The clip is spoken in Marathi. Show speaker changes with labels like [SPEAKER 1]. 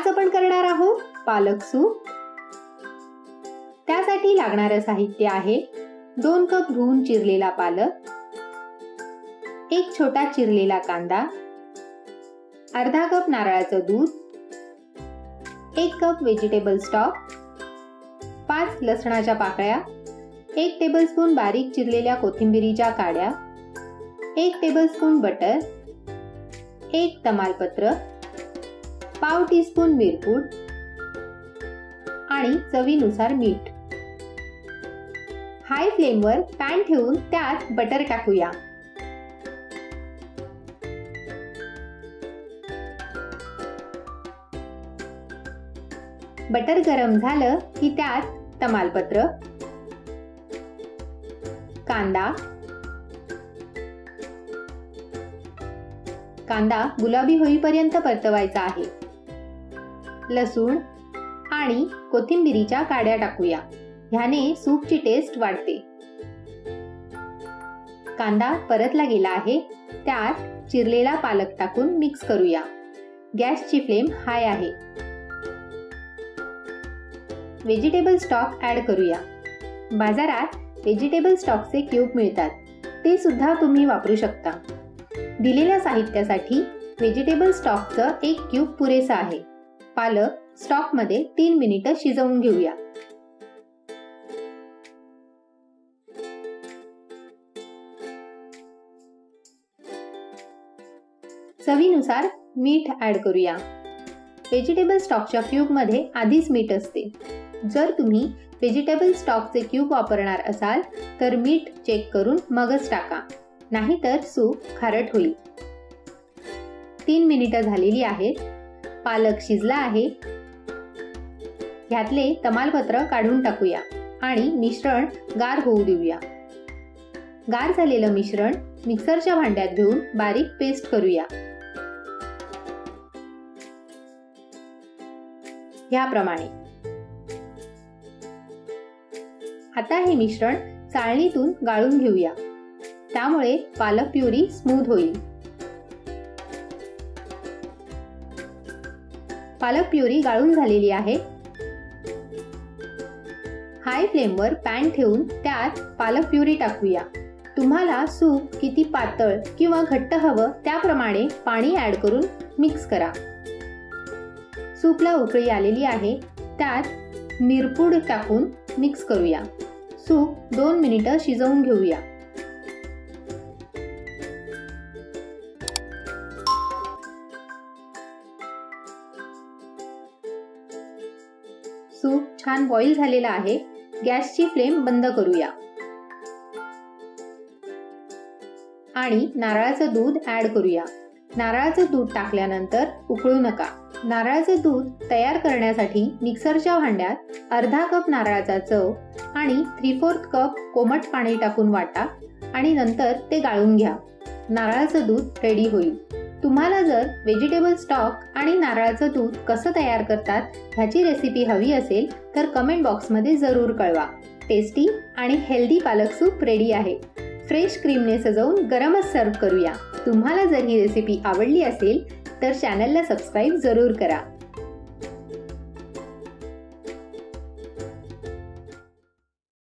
[SPEAKER 1] आज आपण करणार आहोत पालक सूप। त्यासाठी लागणारे साहित्य आहे 2 कप धुवून चिरलेला पालक, 1 छोटा चिरलेला कांदा, अर्धा कप नारळाचं दूध, 1 कप व्हेजिटेबल स्टॉक, 5 लसणाच्या पाकळ्या, 1 टेबलस्पून बारीक चिरलेल्या कोथिंबिरीच्या काड्या, 1 टेबलस्पून बटर, 1 तमालपत्र, पाव टीस्पून मिरपूड आणि चवीनुसार मीठ। हाय फ्लेमवर पॅन ठेवून त्यात बटर टाकूया। बटर गरम झालं की त्यात तमालपत्र, कांदा गुलाबी होईपर्यंत परतवायचा आहे। लसूण आणि कोथिंबिरीच्या काड्या टाकूया, ह्याने सूपची टेस्ट वाढते। कांदा परतला गेला आहे, त्यात चिरलेला पालक टाकून मिक्स करूया। गॅसची फ्लेम हाय आहे। व्हेजिटेबल स्टॉक ऍड करूया। बाजारात व्हेजिटेबल स्टॉकचे क्यूब मिळतात, ते सुद्धा तुम्ही वापरू शकता। दिलेल्या साहित्यासाठी व्हेजिटेबल स्टॉकचं 1 क्यूब पुरेसा आहे। पालक स्टॉक मध्ये 3 मिनिटं शिजवून घेऊया। चवीनुसार मीठ ऍड करूया। व्हेजिटेबल स्टॉकच्या क्यूब मध्ये आधीच मीठ असते। जर तुम्ही व्हेजिटेबल स्टॉकचे क्यूब वापरणार असाल तर मीठ चेक करून मगच टाका, नाहीतर सूप खारट होईल। 3 मिनिटं झालेली आहेत, पालक शिजला आहे। ह्यातले तमालपत्र काढून टाकूया आणि मिश्रण गार होऊ देऊया। गार झालेलं मिश्रण मिक्सरच्या भांड्यात घेऊन बारीक पेस्ट करूया। ह्याप्रमाणे। आता हे मिश्रण चाळणीतून गाळून घेऊया, त्यामुळे पालक प्युरी स्मूथ होईल। पालक प्युरी गाळून झालेली आहे। हाय फ्लेमवर पॅन ठेवून त्यात पालक प्युरी टाकूया। तुम्हाला सूप किती पातळ किंवा घट्ट हवं त्याप्रमाणे पाणी ऍड करून मिक्स करा। सूपला उकळी आलेली आहे, त्यात मिरपूड टाकून मिक्स करूया। सूप 2 मिनिटं शिजवून घेऊया। सूप छान बॉईल झालेला आहे। गॅसची फ्लेम बंद करूया आणि नारळाचं दूध ऍड करूया। नारळाचं दूध टाकल्यानंतर उकळू नका। नारळाचं दूध तयार करण्यासाठी मिक्सरच्या भांड्यात अर्धा कप नारळाचा चव आणि 3/4 कप कोमट पाणी टाकून वाटा आणि नंतर ते गाळून घ्या। नारळाचं दूध रेडी होईल। तुम्हाला जर व्हेजिटेबल स्टॉक आणि नारळाचं दूध कसं तयार करतात ह्याची रेसिपी हवी असेल तर कमेंट बॉक्समध्ये जरूर कळवा। टेस्टी आणि हेल्दी पालक सूप रेडी आहे। फ्रेश क्रीमने सजवून गरमच सर्व करूया। तुम्हाला जर ही रेसिपी आवडली असेल तर चॅनलला सबस्क्राईब जरूर करा।